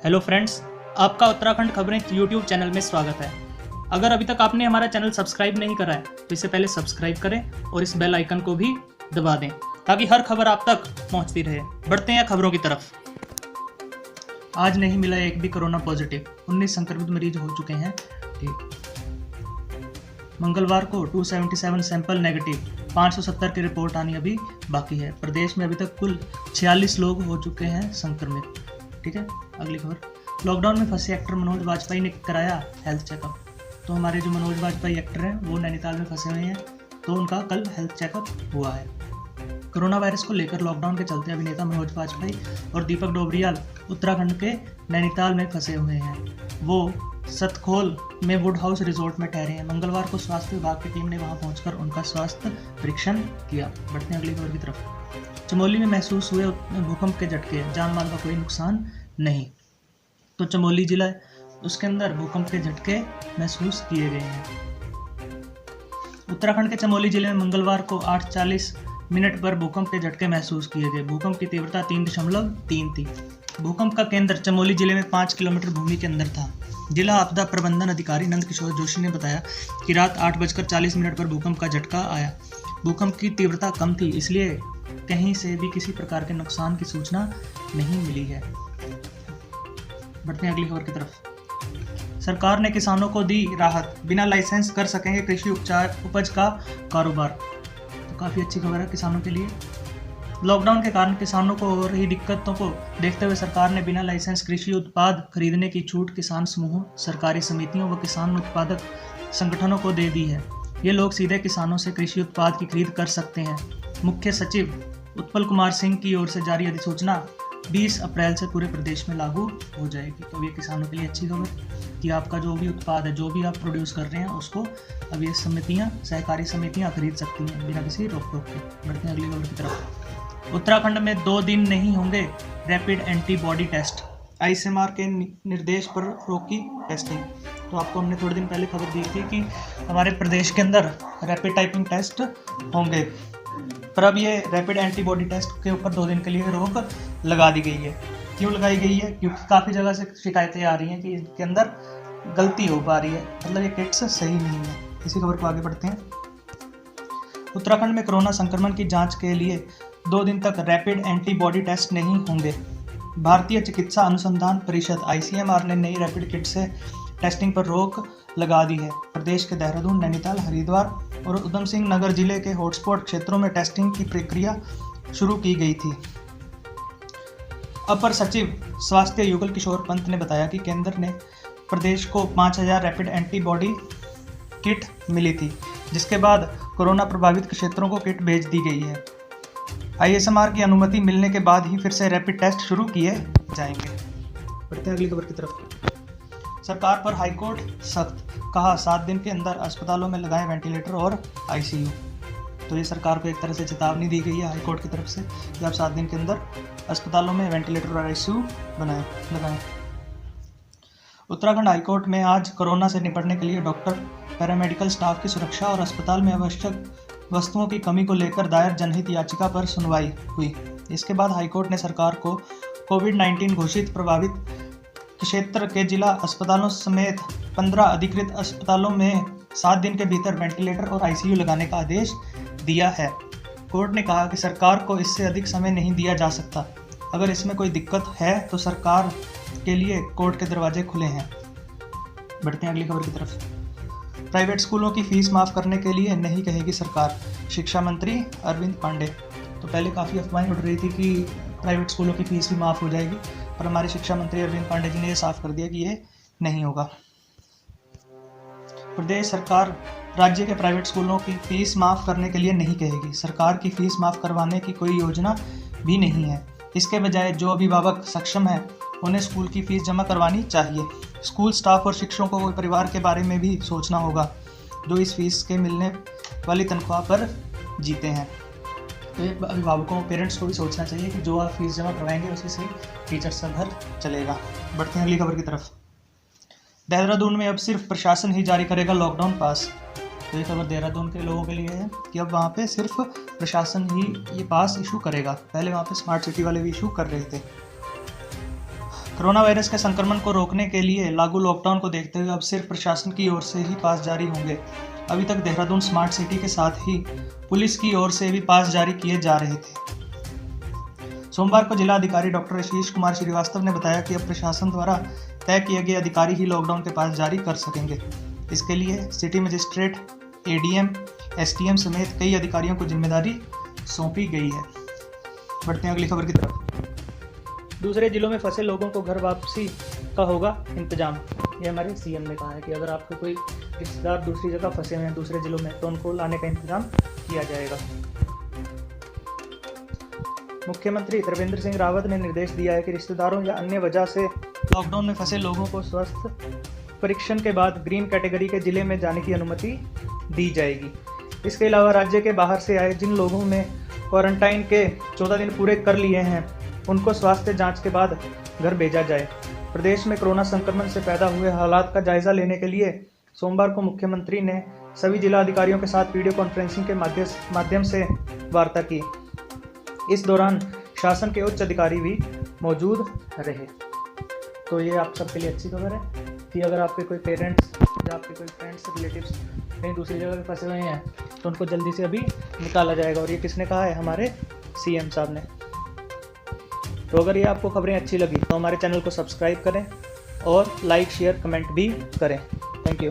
Hello friends, आपका उत्तराखंड खबरें YouTube channel में स्वागत है। अगर अभी तक आपने हमारा चैनल सब्सक्राइब नहीं करा है तो इससे पहले सब्सक्राइब करें और इस बेल आइकन को भी दबा दें ताकि हर खबर आप तक पहुंचती रहे। बढ़ते हैं खबरों की तरफ। आज नहीं मिला एक भी कोरोना पॉजिटिव, 19 संक्रमित मरीज हो चुके हैं ठीक। मंगलवार को 277 सैंपल नेगेटिव, 570 की रिपोर्ट आनी अभी बाकी है। प्रदेश में अभी तक कुल 46 लोग हो चुके हैं संक्रमित। ठीक है, अगली खबर। लॉकडाउन में फंसे एक्टर मनोज वाजपेयी ने कराया हेल्थ चेकअप। तो हमारे जो मनोज वाजपेयी एक्टर हैं वो नैनीताल में फंसे हुए हैं, तो उनका कल हेल्थ चेकअप हुआ है। कोरोना वायरस को लेकर लॉकडाउन के चलते अभिनेता मनोज वाजपेयी और दीपक डोबरियाल उत्तराखंड के नैनीताल में फंसे हुए हैं। वो सतखोल में वुड हाउस रिजॉर्ट में ठहरे हैं। मंगलवार को स्वास्थ्य विभाग की टीम ने वहां पहुंचकर उनका स्वास्थ्य परीक्षण किया। बढ़ते हैं अगली खबर की तरफ। चमोली में महसूस हुए भूकंप के झटके, जान माल का कोई नुकसान नहीं। तो चमोली जिला उसके अंदर भूकंप के झटके महसूस किए गए हैं। उत्तराखंड के चमोली जिले में मंगलवार को 8:40 पर भूकंप के झटके महसूस किए गए। भूकंप की तीव्रता 3.3 थी। भूकंप का केंद्र चमोली जिले में 5 किलोमीटर भूमि के अंदर था। जिला आपदा प्रबंधन अधिकारी नंद किशोर जोशी ने बताया कि रात 8:40 पर भूकंप का झटका आया। भूकंप की तीव्रता कम थी, इसलिए कहीं से भी किसी प्रकार के नुकसान की सूचना नहीं मिली है। बढ़ते हैं अगली खबर की तरफ। सरकार ने किसानों को दी राहत, बिना लाइसेंस कर सकेंगे कृषि उपज का कारोबार। तो काफ़ी अच्छी खबर है किसानों के लिए। लॉकडाउन के कारण किसानों को हो रही दिक्कतों को देखते हुए सरकार ने बिना लाइसेंस कृषि उत्पाद खरीदने की छूट किसान समूहों, सरकारी समितियों व किसान उत्पादक संगठनों को दे दी है। ये लोग सीधे किसानों से कृषि उत्पाद की खरीद कर सकते हैं। मुख्य सचिव उत्पल कुमार सिंह की ओर से जारी अधिसूचना 20 अप्रैल से पूरे प्रदेश में लागू हो जाएगी। तो ये किसानों के लिए अच्छी खबर कि आपका जो भी उत्पाद है, जो भी आप प्रोड्यूस कर रहे हैं, उसको अब ये समितियां, सहकारी समितियां खरीद सकती हैं बिना किसी रोक टोक के। बढ़ते हैं अगली खबर की तरफ। उत्तराखंड में 2 दिन नहीं होंगे रैपिड एंटीबॉडी टेस्ट, आईसीएमआर के निर्देश पर रोकी टेस्टिंग। तो आपको हमने थोड़े दिन पहले खबर दी थी कि हमारे प्रदेश के अंदर रैपिड टाइपिंग टेस्ट होंगे, पर अब ये रैपिड एंटीबॉडी टेस्ट के ऊपर 2 दिन के लिए रोक लगा दी गई है। क्यों लगाई गई है? क्योंकि काफ़ी जगह से शिकायतें आ रही हैं कि इनके अंदर गलती हो पा रही है, मतलब ये किट्स सही नहीं है। इसी खबर को आगे बढ़ते हैं। उत्तराखंड में कोरोना संक्रमण की जांच के लिए 2 दिन तक रैपिड एंटीबॉडी टेस्ट नहीं होंगे। भारतीय चिकित्सा अनुसंधान परिषद आईसीएमआर ने नई रैपिड किट से टेस्टिंग पर रोक लगा दी है। प्रदेश के देहरादून, नैनीताल, हरिद्वार और उधम सिंह नगर जिले के हॉटस्पॉट क्षेत्रों में टेस्टिंग की प्रक्रिया शुरू की गई थी। अपर सचिव स्वास्थ्य युगल किशोर पंत ने बताया कि केंद्र ने प्रदेश को 5000 रैपिड एंटीबॉडी किट मिली थी, जिसके बाद कोरोना प्रभावित क्षेत्रों को किट भेज दी गई है। आईसीएमआर की अनुमति मिलने के बाद ही फिर से रैपिड टेस्ट शुरू किए जाएंगे। बढ़ते हैं अगली खबर की तरफ। सरकार पर हाईकोर्ट सख्त, कहा 7 दिन के अंदर अस्पतालों में लगाएं वेंटिलेटर और आईसीयू। तो ये सरकार को एक तरह से चेतावनी दी गई है हाईकोर्ट की तरफ से कि आप 7 दिन के अंदर अस्पतालों में वेंटिलेटर और आईसीयू लगाएं। उत्तराखंड हाईकोर्ट में आज कोरोना से निपटने के लिए डॉक्टर, पैरामेडिकल स्टाफ की सुरक्षा और अस्पताल में आवश्यक वस्तुओं की कमी को लेकर दायर जनहित याचिका पर सुनवाई हुई। इसके बाद हाईकोर्ट ने सरकार को कोविड-19 घोषित प्रभावित क्षेत्र के जिला अस्पतालों समेत 15 अधिकृत अस्पतालों में 7 दिन के भीतर वेंटिलेटर और आईसीयू लगाने का आदेश दिया है। कोर्ट ने कहा कि सरकार को इससे अधिक समय नहीं दिया जा सकता। अगर इसमें कोई दिक्कत है तो सरकार के लिए कोर्ट के दरवाजे खुले हैं। बढ़ते हैं अगली खबर की तरफ। प्राइवेट स्कूलों की फीस माफ़ करने के लिए नहीं कहेगी सरकार, शिक्षा मंत्री अरविंद पांडे। तो पहले काफ़ी अफवाहें उड़ रही थी कि प्राइवेट स्कूलों की फीस भी माफ़ हो जाएगी, पर हमारे शिक्षा मंत्री अरविंद पांडे जी ने ये साफ कर दिया कि ये नहीं होगा। प्रदेश सरकार राज्य के प्राइवेट स्कूलों की फीस माफ़ करने के लिए नहीं कहेगी। सरकार की फीस माफ़ करवाने की कोई योजना भी नहीं है। इसके बजाय जो अभिभावक सक्षम हैं उन्हें स्कूल की फीस जमा करवानी चाहिए। स्कूल स्टाफ और शिक्षकों को परिवार के बारे में भी सोचना होगा, जो इस फीस के मिलने वाली तनख्वाह पर जीते हैं। तो ये अभिभावकों, पेरेंट्स को भी सोचना चाहिए कि जो आप फीस जमा करवाएंगे उसी से टीचर्स का घर चलेगा। बढ़ते हैं अगली खबर की तरफ। देहरादून में अब सिर्फ प्रशासन ही जारी करेगा लॉकडाउन पास। तो ये खबर देहरादून के लोगों के लिए है कि अब वहाँ पे सिर्फ प्रशासन ही ये पास इशू करेगा। पहले वहाँ पे स्मार्ट सिटी वाले भी इशू कर रहे थे। कोरोना वायरस के संक्रमण को रोकने के लिए लागू लॉकडाउन को देखते हुए अब सिर्फ प्रशासन की ओर से ही पास जारी होंगे। अभी तक देहरादून स्मार्ट सिटी के साथ ही पुलिस की ओर से भी पास जारी किए जा रहे थे। सोमवार को जिला अधिकारी डॉक्टर आशीष कुमार श्रीवास्तव ने बताया कि अब प्रशासन द्वारा तय किए गए अधिकारी ही लॉकडाउन के पास जारी कर सकेंगे। इसके लिए सिटी मजिस्ट्रेट, एडीएम, एसटीएम समेत कई अधिकारियों को जिम्मेदारी सौंपी गई है। बढ़ते हैं अगली खबर की तरफ। दूसरे जिलों में फंसे लोगों को घर वापसी का होगा इंतजाम। ये हमारे सीएम ने कहा है कि अगर आपके कोई रिश्तेदार दूसरी जगह फंसे हुए हैं दूसरे जिलों में तो उनको लाने का इंतजाम किया जाएगा। मुख्यमंत्री त्रिवेंद्र सिंह रावत ने निर्देश दिया है कि रिश्तेदारों या अन्य वजह से लॉकडाउन में फंसे लोगों को स्वास्थ्य परीक्षण के बाद ग्रीन कैटेगरी के जिले में जाने की अनुमति दी जाएगी। इसके अलावा राज्य के बाहर से आए जिन लोगों ने क्वारंटाइन के 14 दिन पूरे कर लिए हैं उनको स्वास्थ्य जांच के बाद घर भेजा जाए। प्रदेश में कोरोना संक्रमण से पैदा हुए हालात का जायजा लेने के लिए सोमवार को मुख्यमंत्री ने सभी जिला अधिकारियों के साथ वीडियो कॉन्फ्रेंसिंग के माध्यम से वार्ता की। इस दौरान शासन के उच्च अधिकारी भी मौजूद रहे। तो ये आप सबके लिए अच्छी खबर है कि अगर आपके कोई पेरेंट्स या आपके कोई फ्रेंड्स, रिलेटिव्स कहीं दूसरी जगह फंसे हुए हैं तो उनको जल्दी से अभी निकाला जाएगा। और ये किसने कहा है? हमारे सीएम साहब ने। तो अगर ये आपको खबरें अच्छी लगी तो हमारे चैनल को सब्सक्राइब करें और लाइक, शेयर, कमेंट भी करें। Thank you.